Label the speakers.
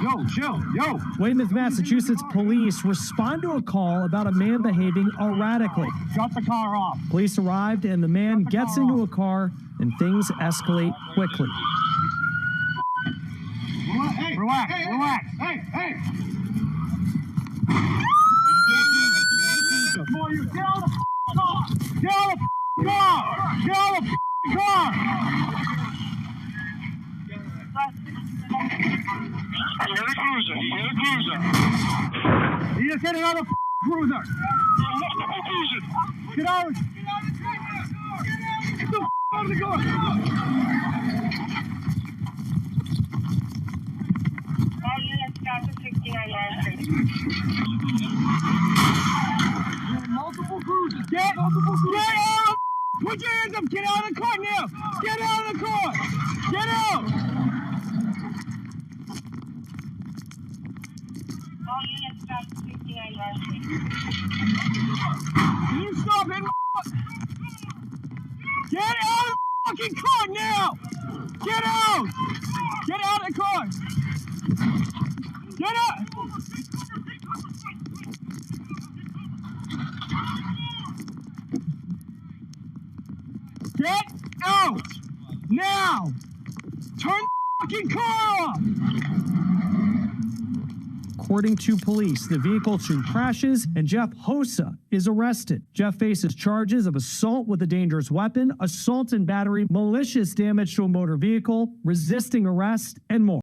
Speaker 1: Yo, chill, yo.
Speaker 2: Weymouth, Massachusetts police respond to a call about a man behaving erratically.
Speaker 1: Shut the car off.
Speaker 2: Police arrived and the man gets into a car and things escalate quickly.
Speaker 1: Hey, relax, hey, relax. Hey, hey. Boy, you get out of the car. Get out of the car. Get out of the car.
Speaker 3: He's in a cruiser. He's in a cruiser.
Speaker 1: He just hit another cruiser.
Speaker 3: Multiple cruisers.
Speaker 1: Get out. Get the out of the car.
Speaker 3: All units got to 69 Wall Street.
Speaker 1: Multiple cruisers. Get out. Put your hands up. Get out of the car now. Get out of the car. Get out.
Speaker 3: All units got to 69 Wall Street.
Speaker 1: Can you stop it? Get out of the fucking car now. Get out. Get out of the car. Get out. Get out now. Turn the fucking car off.
Speaker 2: According to police, the vehicle soon crashes and Jeff Hossa is arrested. Jeff faces charges of assault with a dangerous weapon, assault and battery, malicious damage to a motor vehicle, resisting arrest, and more.